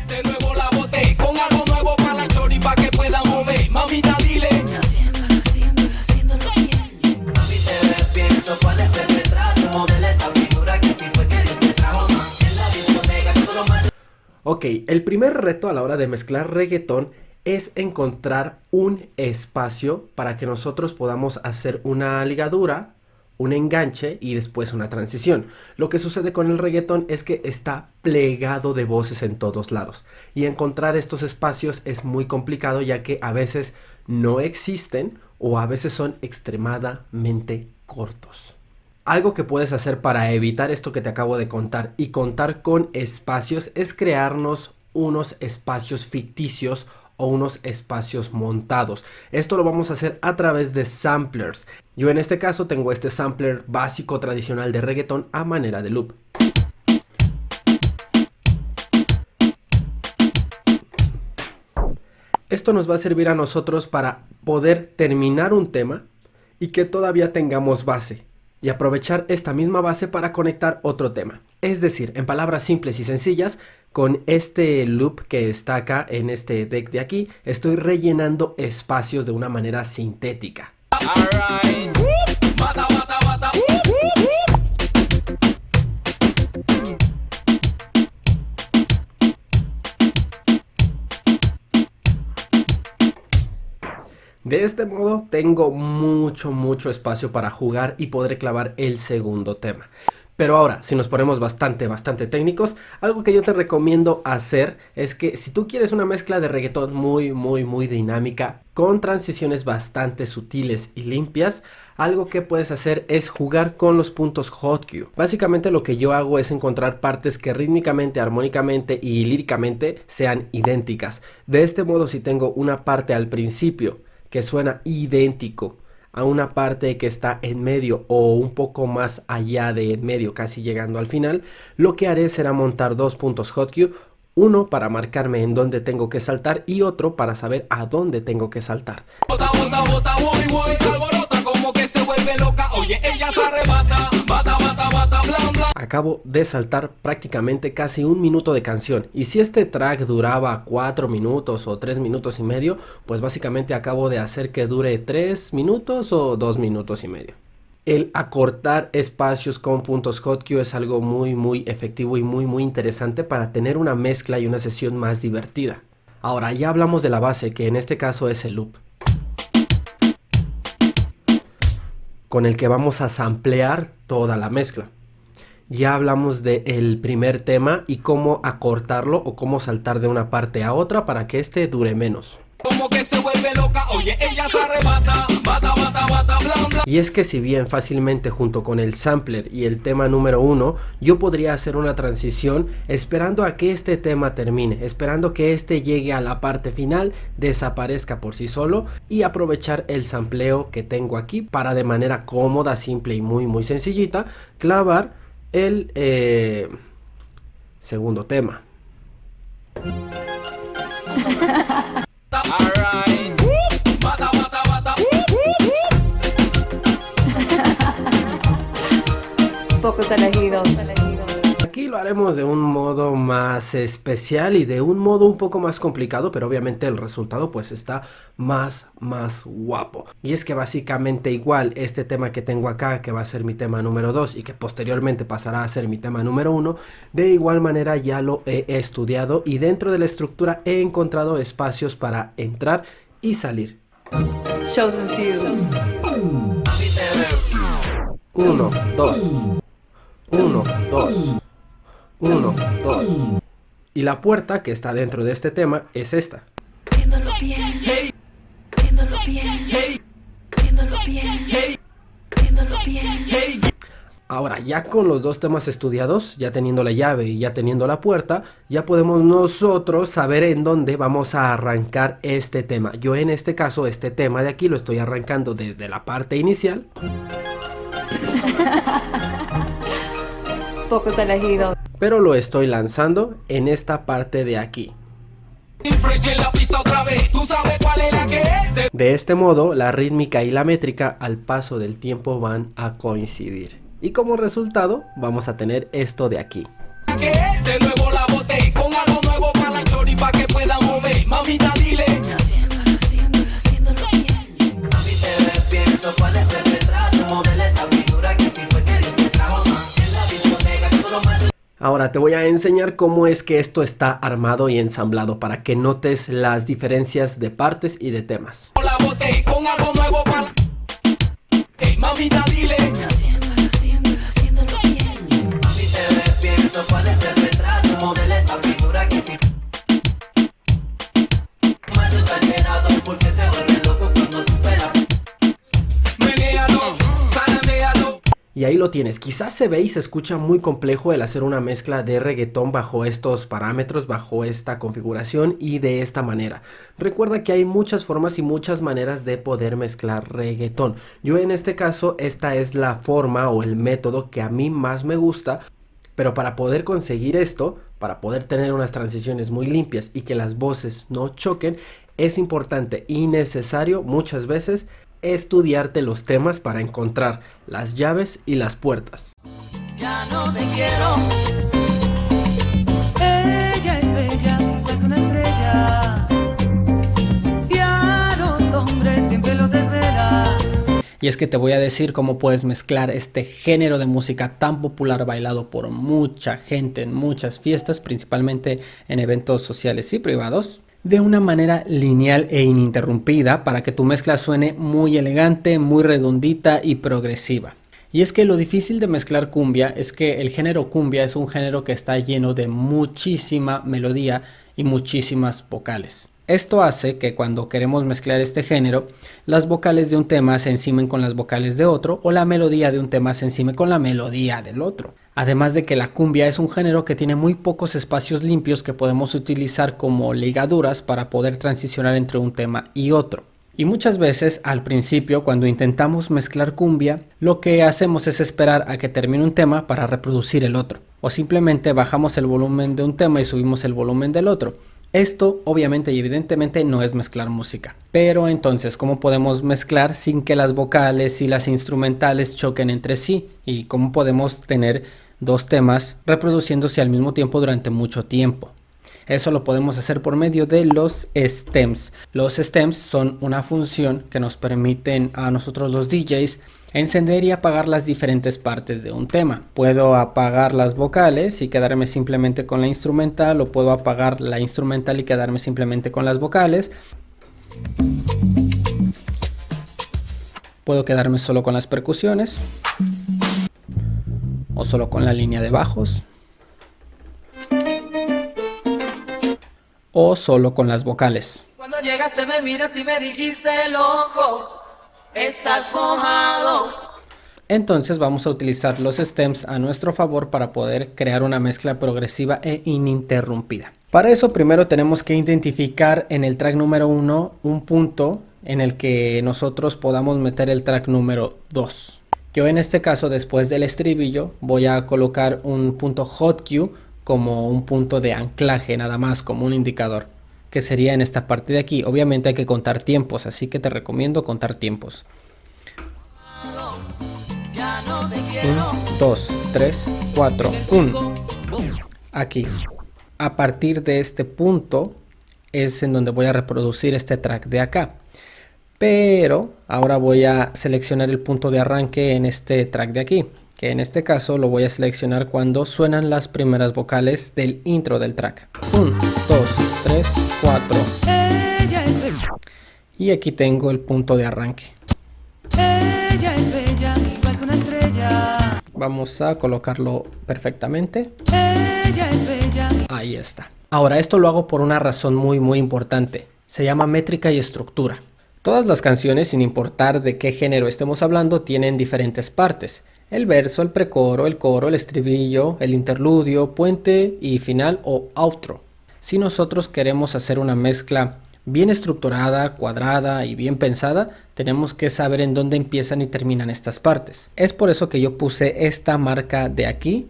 de nuevo la boté con algo nuevo para la chori pa' que pueda mover. Mamita, dile. Haciéndolo bien. Mami, te ves bien, ¿cuál es el retraso? Modela esa figura que sí fue que Dios te trajo más. En la discoteca todo lo malo. Ok, el primer reto a la hora de mezclar reggaetón es encontrar un espacio para que nosotros podamos hacer una ligadura, un enganche y después una transición. Lo que sucede con el reggaetón es que está plegado de voces en todos lados y encontrar estos espacios es muy complicado, ya que a veces no existen o a veces son extremadamente cortos. Algo que puedes hacer para evitar esto que te acabo de contar y contar con espacios es crearnos unos espacios ficticios o unos espacios montados. Esto lo vamos a hacer a través de samplers. Yo en este caso tengo este sampler básico tradicional de reggaetón a manera de loop. Esto nos va a servir a nosotros para poder terminar un tema y que todavía tengamos base y aprovechar esta misma base para conectar otro tema. Es decir, en palabras simples y sencillas, con este loop que está acá en este deck de aquí, estoy rellenando espacios de una manera sintética. Alright. Bata, bata, bata. De este modo tengo mucho espacio para jugar y podré clavar el segundo tema. Pero ahora, si nos ponemos bastante técnicos, algo que yo te recomiendo hacer es que si tú quieres una mezcla de reggaetón muy dinámica, con transiciones bastante sutiles y limpias, algo que puedes hacer es jugar con los puntos hot cue. Básicamente lo que yo hago es encontrar partes que rítmicamente, armónicamente y líricamente sean idénticas. De este modo, si tengo una parte al principio que suena idéntico a una parte que está en medio o un poco más allá de en medio, casi llegando al final, lo que haré será montar dos puntos hot cue, uno para marcarme en dónde tengo que saltar y otro para saber a dónde tengo que saltar. Bota, bota, bota, voy, se alborota como que se vuelve loca. Oye, ella se arrebata. Bata, bata, bata, blan, blan. Acabo de saltar prácticamente casi un minuto de canción, y si este track duraba 4 minutos o 3 minutos y medio, pues básicamente acabo de hacer que dure 3 minutos o 2 minutos y medio. El acortar espacios con puntos hot cue es algo muy efectivo y muy interesante para tener una mezcla y una sesión más divertida. Ahora ya hablamos de la base, que en este caso es el loop, con el que vamos a samplear toda la mezcla. Ya hablamos del primer tema y cómo acortarlo o cómo saltar de una parte a otra para que este dure menos. Como que se vuelve loca. Oye, ella se arrebata. Bata, bata, bata, blan, blan. Y es que si bien fácilmente junto con el sampler y el tema número 1, yo podría hacer una transición esperando a que este tema termine, esperando que este llegue a la parte final, desaparezca por sí solo y aprovechar el sampleo que tengo aquí para de manera cómoda, simple y muy sencillita, clavar el segundo tema. Alright. Bata, bata, bata. Pocos elegidos. Aquí lo haremos de un modo más especial y de un modo un poco más complicado, pero obviamente el resultado pues está más guapo. Y es que básicamente igual este tema que tengo acá, que va a ser mi tema número 2 y que posteriormente pasará a ser mi tema número 1, de igual manera ya lo he estudiado y dentro de la estructura he encontrado espacios para entrar y salir. Chosen few. 1, 2, 1, 2, 1, 2. Y la puerta que está dentro de este tema es esta. Haciéndolo bien. Haciéndolo bien. Haciéndolo bien. Haciéndolo bien. Ahora, ya con los dos temas estudiados, ya teniendo la llave y ya teniendo la puerta, ya podemos nosotros saber en dónde vamos a arrancar este tema. Yo en este caso, este tema de aquí lo estoy arrancando desde la parte inicial. Pocos elegidos. Pero lo estoy lanzando en esta parte de aquí. Fresh en la pista otra vez. Tú sabes cuál es la que es. De este modo, la rítmica y la métrica al paso del tiempo van a coincidir. Y como resultado, vamos a tener esto de aquí. De nuevo la boté con algo nuevo para la chori. la mover, mamita dile. Haciéndolo bien. Mami, te ves bien, so cuál es el retraso. Modela esa figura que si fue que Dios te trajo más. En la discoteca que todo mal. Ahora te voy a enseñar cómo es que esto está armado y ensamblado para que notes las diferencias de partes y de temas. La boté con algo nuevo para. Ey, mamita dile. Haciéndolo bien. Mami, te ves bien, so cuál es el retraso. Modela esa figura que si. Macho exagerado porque se vuelve loco cuando tú pelas. Menéalo, zarandealo. Y ahí lo tienes, quizás se ve y se escucha muy complejo el hacer una mezcla de reggaetón bajo estos parámetros, bajo esta configuración y de esta manera. Recuerda que hay muchas formas y muchas maneras de poder mezclar reggaetón. Yo en este caso, esta es la forma o el método que a mí más me gusta, pero para poder conseguir esto, para poder tener unas transiciones muy limpias y que las voces no choquen, es importante y necesario muchas veces estudiarte los temas para encontrar las llaves y las puertas. Ya no te quiero. Ella es bella, igual que una estrella. Y a los hombres siempre los desvela. Y es que te voy a decir cómo puedes mezclar este género de música tan popular, bailado por mucha gente en muchas fiestas, principalmente en eventos sociales y privados, de una manera lineal e ininterrumpida para que tu mezcla suene muy elegante, muy redondita y progresiva. Y es que lo difícil de mezclar cumbia es que el género cumbia es un género que está lleno de muchísima melodía y muchísimas vocales. Esto hace que cuando queremos mezclar este género, las vocales de un tema se encimen con las vocales de otro o la melodía de un tema se encime con la melodía del otro. Además de que la cumbia es un género que tiene muy pocos espacios limpios que podemos utilizar como ligaduras para poder transicionar entre un tema y otro. Y muchas veces al principio, cuando intentamos mezclar cumbia, lo que hacemos es esperar a que termine un tema para reproducir el otro. O simplemente bajamos el volumen de un tema y subimos el volumen del otro. Esto obviamente y evidentemente no es mezclar música. Pero entonces, ¿cómo podemos mezclar sin que las vocales y las instrumentales choquen entre sí? ¿Y cómo podemos tener dos temas reproduciéndose al mismo tiempo durante mucho tiempo? Eso lo podemos hacer por medio de los stems. Los stems son una función que nos permiten a nosotros los DJs encender y apagar las diferentes partes de un tema. Puedo apagar las vocales y quedarme simplemente con la instrumental, o puedo apagar la instrumental y quedarme simplemente con las vocales. Puedo quedarme solo con las percusiones o solo con la línea de bajos o solo con las vocales. Cuando llegaste me miraste y me dijiste loco, estás mojado. Entonces vamos a utilizar los stems a nuestro favor para poder crear una mezcla progresiva e ininterrumpida. Para eso primero tenemos que identificar en el track número 1 un punto en el que nosotros podamos meter el track número 2. Yo en este caso, después del estribillo, voy a colocar un punto hot cue como un punto de anclaje, nada más, como un indicador, que sería en esta parte de aquí. Obviamente hay que contar tiempos, así que te recomiendo contar tiempos. 1, 2, 3, 4, 1. Aquí. A partir de este punto es en donde voy a reproducir este track de acá. Pero ahora voy a seleccionar el punto de arranque en este track de aquí, que en este caso lo voy a seleccionar cuando suenan las primeras vocales del intro del track. 1, 2, 3, 4. Y aquí tengo el punto de arranque. Ella es bella, igual que una estrella. Vamos a colocarlo perfectamente. Ella es bella. Ahí está. Ahora esto lo hago por una razón muy importante. Se llama métrica y estructura. Todas las canciones, sin importar de qué género estemos hablando, tienen diferentes partes. El verso, el precoro, el coro, el estribillo, el interludio, puente y final o outro. Si nosotros queremos hacer una mezcla bien estructurada, cuadrada y bien pensada, tenemos que saber en dónde empiezan y terminan estas partes. Es por eso que yo puse esta marca de aquí,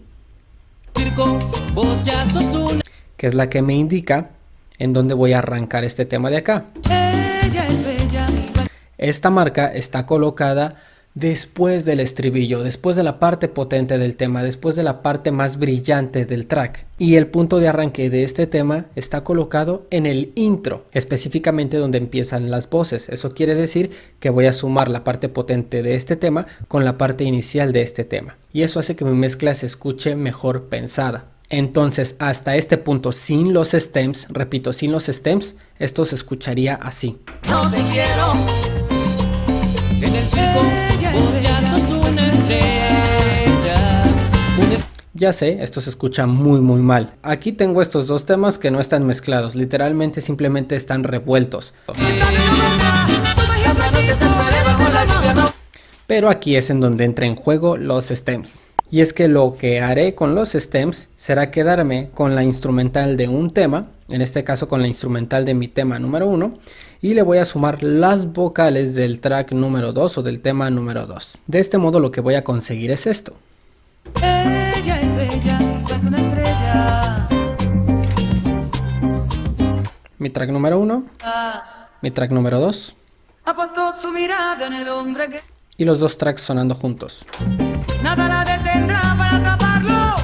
que es la que me indica en dónde voy a arrancar este tema de acá. Ella es bella, igual. Esta marca está colocada después del estribillo, después de la parte potente del tema, después de la parte más brillante del track. Y el punto de arranque de este tema está colocado en el intro, específicamente donde empiezan las voces. Eso quiere decir que voy a sumar la parte potente de este tema con la parte inicial de este tema. Y eso hace que mi mezcla se escuche mejor pensada. Entonces, hasta este punto, sin los stems, repito, sin los stems, esto se escucharía así. No te quiero. En el circo vos ya sos una estrella. Ya sé, esto se escucha muy mal. Aquí tengo estos dos temas que no están mezclados, literalmente simplemente están revueltos. Pero aquí es en donde entra en juego los stems. Y es que lo que haré con los stems será quedarme con la instrumental de un tema, en este caso con la instrumental de mi tema número 1, y le voy a sumar las vocales del track número 2 o del tema número 2. De este modo lo que voy a conseguir es esto. Ella es bella, igual que una estrella. Mi track número 1, mi track número 2 Apuntó su mirada en el hombre que y los dos tracks sonando juntos. nada la detendrá para atraparlo.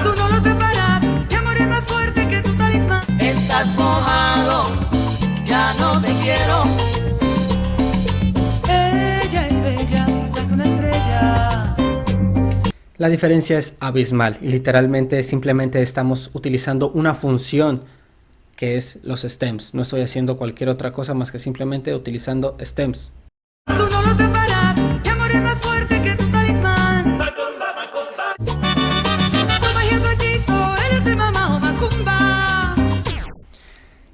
Tú no lo atraparás, y amor es más fuerte que tu talismán. Estás mojado, ya no te quiero. Ella es bella, igual que una estrella. La diferencia es abismal y literalmente simplemente estamos utilizando una función que es los stems. No estoy haciendo cualquier otra cosa más que simplemente utilizando stems. Tú no lo atraparás, y amor es más fuerte que tu talismán. Tu magia, tu hechizo, él es el mamá o macumba.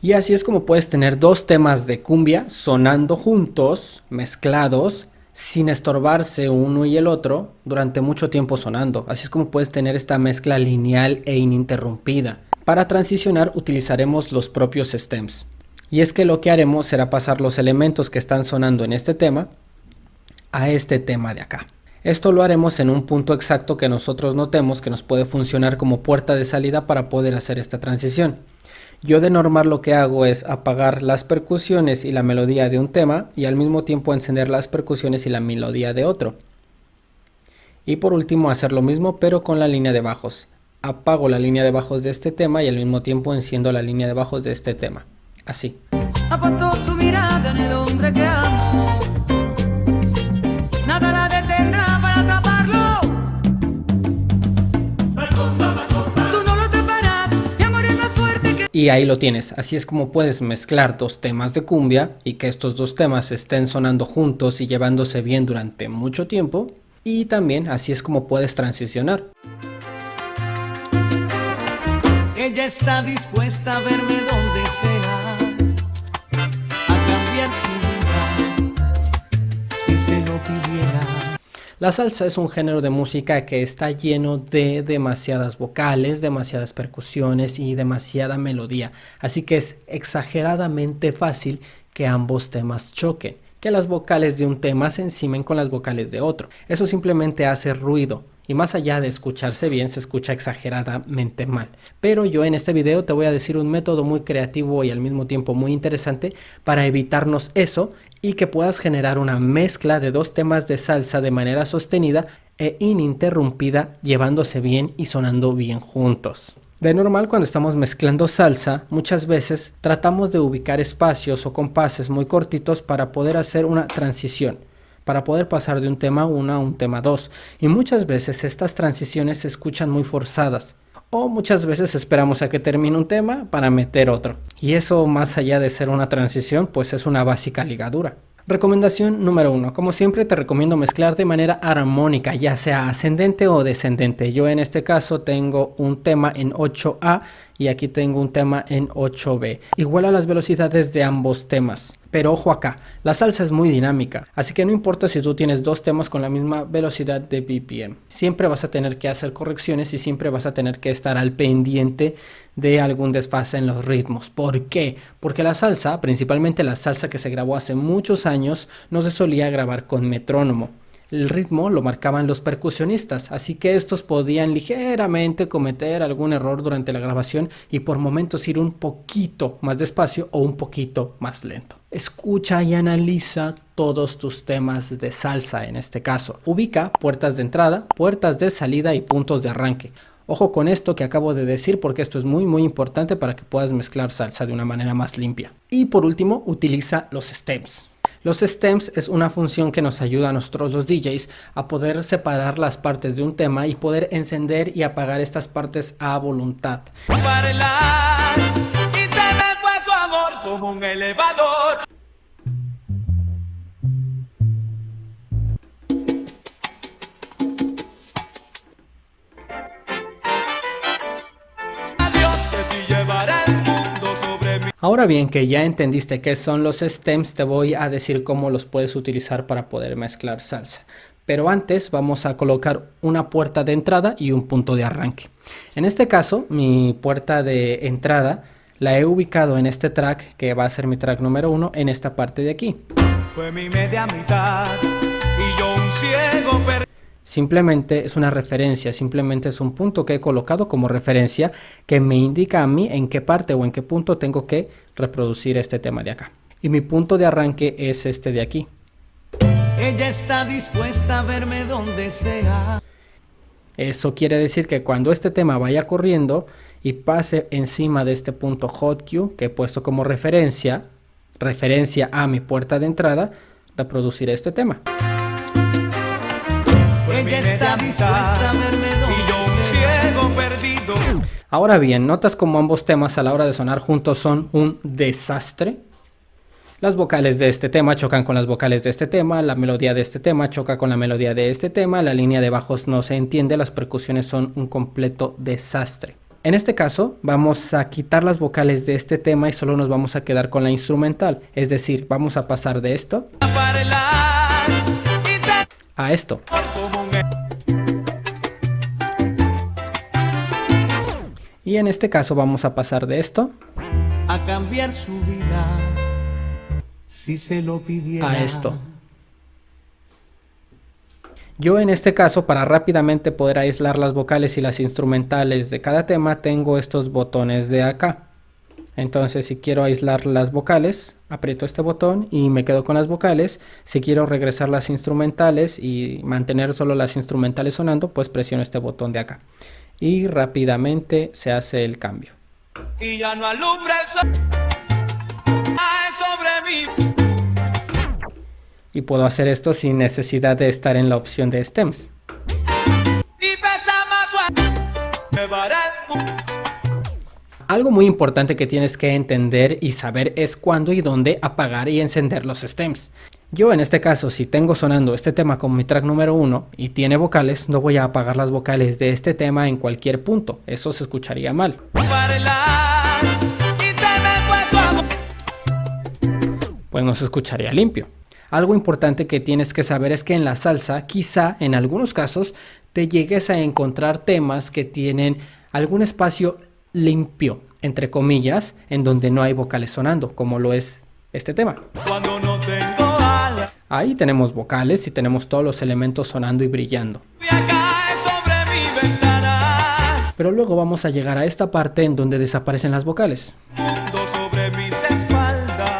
Y así es como puedes tener dos temas de cumbia sonando juntos, mezclados, sin estorbarse uno y el otro durante mucho tiempo sonando. Así es como puedes tener esta mezcla lineal e ininterrumpida. Para transicionar utilizaremos los propios stems. Y es que lo que haremos será pasar los elementos que están sonando en este tema a este tema de acá. Esto lo haremos en un punto exacto que nosotros notemos que nos puede funcionar como puerta de salida para poder hacer esta transición. Yo de normal lo que hago es apagar las percusiones y la melodía de un tema y al mismo tiempo encender las percusiones y la melodía de otro. Y por último hacer lo mismo pero con la línea de bajos. Apago la línea de bajos de este tema y al mismo tiempo enciendo la línea de bajos de este tema. Así. Apuntó su mirada en el hombre que amo. Nada la detendrá para atraparlo. Tú no lo atraparás, mi amor es más fuerte que... Y ahí lo tienes. Así es como puedes mezclar dos temas de cumbia y que estos dos temas estén sonando juntos y llevándose bien durante mucho tiempo. Y también así es como puedes transicionar. Ella está dispuesta a verme donde sea, a cambiar su vida, si se lo pidiera. La salsa es un género de música que está lleno de demasiadas vocales, demasiadas percusiones y demasiada melodía. Así que es exageradamente fácil que ambos temas choquen, que las vocales de un tema se encimen con las vocales de otro. Eso simplemente hace ruido. Y más allá de escucharse bien, se escucha exageradamente mal. Pero yo en este video te voy a decir un método muy creativo y al mismo tiempo muy interesante para evitarnos eso y que puedas generar una mezcla de dos temas de salsa de manera sostenida e ininterrumpida, llevándose bien y sonando bien juntos. De normal, cuando estamos mezclando salsa, muchas veces tratamos de ubicar espacios o compases muy cortitos para poder hacer una transición, para poder pasar de un tema 1 a un tema 2, y muchas veces estas transiciones se escuchan muy forzadas, o muchas veces esperamos a que termine un tema para meter otro, y eso, más allá de ser una transición, pues es una básica ligadura. Recomendación número 1. Como siempre te recomiendo mezclar de manera armónica, ya sea ascendente o descendente. Yo en este caso tengo un tema en 8A y aquí tengo un tema en 8B. Igual a las velocidades de ambos temas. Pero ojo acá, la salsa es muy dinámica, así que no importa si tú tienes dos temas con la misma velocidad de BPM. Siempre vas a tener que hacer correcciones y siempre vas a tener que estar al pendiente de algún desfase en los ritmos. ¿Por qué? Porque la salsa, principalmente la salsa que se grabó hace muchos años, no se solía grabar con metrónomo. el ritmo lo marcaban los percusionistas, así que estos podían ligeramente cometer algún error durante la grabación y por momentos ir un poquito más despacio o un poquito más lento. Escucha y analiza todos tus temas de salsa en este caso. Ubica puertas de entrada, puertas de salida y puntos de arranque. Ojo con esto que acabo de decir porque esto es muy importante para que puedas mezclar salsa de una manera más limpia. Y por último, utiliza los stems. Los stems es una función que nos ayuda a nosotros los DJs a poder separar las partes de un tema y poder encender y apagar estas partes a voluntad. Bailar, y se me fue su amor como un elevador. Adiós, que si llevará el mundo sobre mí. Ahora bien, que ya entendiste qué son los stems, te voy a decir cómo los puedes utilizar para poder mezclar salsa. Pero antes vamos a colocar una puerta de entrada y un punto de arranque. En este caso, mi puerta de entrada la he ubicado en este track, que va a ser mi track número 1, en esta parte de aquí. Fue mi media mitad y yo un ciego perdido. Simplemente es una referencia, simplemente es un punto que he colocado como referencia que me indica a mí en qué parte o en qué punto tengo que reproducir este tema de acá. Y mi punto de arranque es este de aquí. Ella está dispuesta a verme donde sea. Eso quiere decir que cuando este tema vaya corriendo y pase encima de este punto hot cue que he puesto como referencia a mi puerta de entrada, reproduciré este tema. Ella está dispuesta a verme donde y yo un ciego perdido. Ahora bien, notas como ambos temas a la hora de sonar juntos son un desastre. Las vocales de este tema chocan con las vocales de este tema, la melodía de este tema choca con la melodía de este tema, la línea de bajos no se entiende, las percusiones son un completo desastre. En este caso vamos a quitar las vocales de este tema y solo nos vamos a quedar con la instrumental, es decir, vamos a pasar de esto a esto. Y en este caso vamos a pasar de esto A cambiar su vida si se lo pidiera. a esto. Yo en este caso, para rápidamente poder aislar las vocales y las instrumentales de cada tema, tengo estos botones de acá. Entonces, si quiero aislar las vocales, aprieto este botón y me quedo con las vocales. Si quiero regresar las instrumentales y mantener solo las instrumentales sonando, pues presiono este botón de acá. Y rápidamente se hace el cambio. Y ya no alumbra el sol sobre mí. Y puedo hacer esto sin necesidad de estar en la opción de stems. Y pesa más suave. Llevará el mundo. Algo muy importante que tienes que entender y saber es cuándo y dónde apagar y encender los stems. Yo en este caso, si tengo sonando este tema como mi track número 1 y tiene vocales, no voy a apagar las vocales de este tema en cualquier punto. Eso se escucharía mal. Bailar, y se me fue su amor. Pues no se escucharía limpio. Algo importante que tienes que saber es que en la salsa, quizá en algunos casos, te llegues a encontrar temas que tienen algún espacio limpio, entre comillas, en donde no hay vocales sonando, como lo es este tema. Cuando no tengo alas, Ahí tenemos vocales y tenemos todos los elementos sonando y brillando. cae sobre mi ventana. Pero luego vamos a llegar a esta parte en donde desaparecen las vocales. Mundo sobre mis espaldas.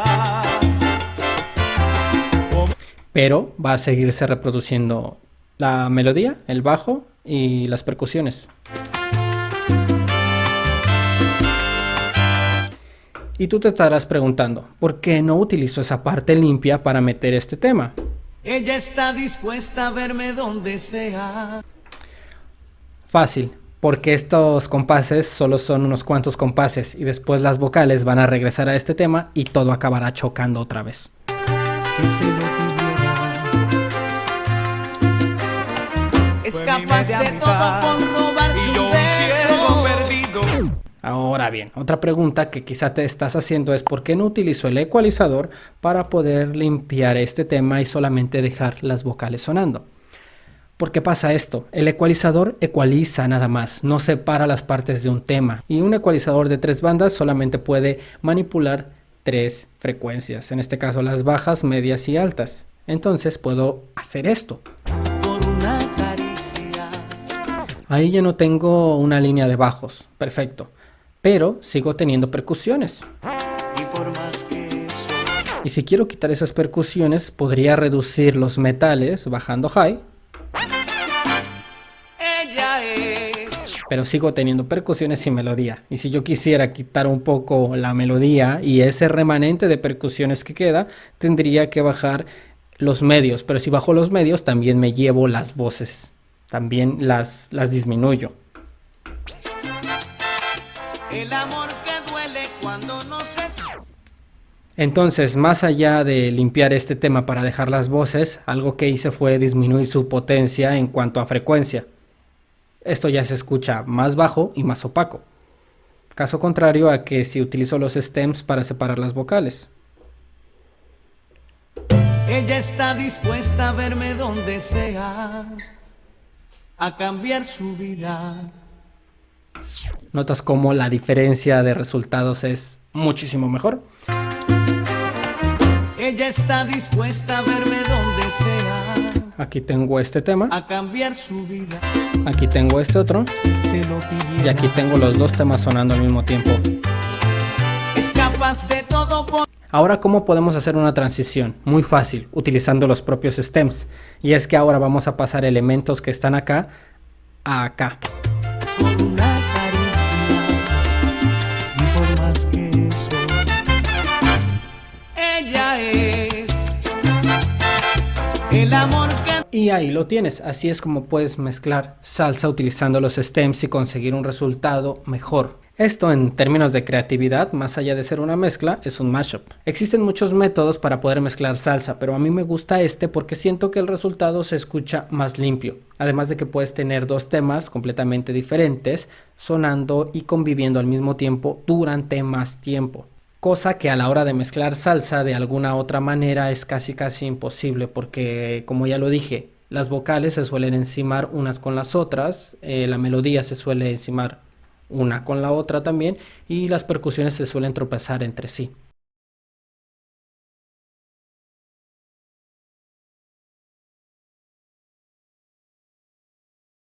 Pero va a seguirse reproduciendo la melodía, el bajo y las percusiones. Y tú te estarás preguntando, ¿por qué no utilizo esa parte limpia para meter este tema? Ella está dispuesta a verme donde sea. Fácil, porque estos compases solo son unos cuantos compases y después las vocales van a regresar a este tema y todo acabará chocando otra vez. Si se lo pidiera. Es capaz de todo por robar su beso. Perdido. Ahora bien, otra pregunta que quizá te estás haciendo es ¿por qué no utilizo el ecualizador para poder limpiar este tema y solamente dejar las vocales sonando? ¿Por qué pasa esto? El ecualizador ecualiza nada más, no separa las partes de un tema. Y un ecualizador de 3 bandas solamente puede manipular 3 frecuencias, en este caso las bajas, medias y altas. Entonces puedo hacer esto. Ahí ya no tengo una línea de bajos, perfecto, pero sigo teniendo percusiones. Y si quiero quitar esas percusiones, podría reducir los metales bajando high. Pero sigo teniendo percusiones y melodía. Y si yo quisiera quitar un poco la melodía y ese remanente de percusiones que queda, tendría que bajar los medios. Pero si bajo los medios, también me llevo las voces. También las disminuyo. El amor que duele cuando no se... Entonces, más allá de limpiar este tema para dejar las voces, algo que hice fue disminuir su potencia en cuanto a frecuencia. Esto ya se escucha más bajo y más opaco. Caso contrario a que si utilizo los stems para separar las vocales. Ella está dispuesta a verme donde sea, a cambiar su vida. ¿Notas cómo la diferencia de resultados es muchísimo mejor? Ella está dispuesta a verme donde sea, Aquí tengo este tema, a cambiar su vida. aquí tengo este otro, Se lo pidiera. y aquí tengo los dos temas sonando al mismo tiempo. Es capaz de todo por... Ahora, ¿cómo podemos hacer una transición? Muy fácil, utilizando los propios stems. Y es que ahora vamos a pasar elementos que están acá a acá. por una caricia. Y por más que eso, ella es el amor que... Y ahí lo tienes. Así es como puedes mezclar salsa utilizando los stems y conseguir un resultado mejor. Esto en términos de creatividad, más allá de ser una mezcla, es un mashup. Existen muchos métodos para poder mezclar salsa, pero a mí me gusta este porque siento que el resultado se escucha más limpio. Además de que puedes tener dos temas completamente diferentes, sonando y conviviendo al mismo tiempo durante más tiempo. Cosa que a la hora de mezclar salsa de alguna otra manera es casi imposible porque, como ya lo dije, las vocales se suelen encimar unas con las otras, la melodía se suele encimar una con la otra también y las percusiones se suelen tropezar entre sí.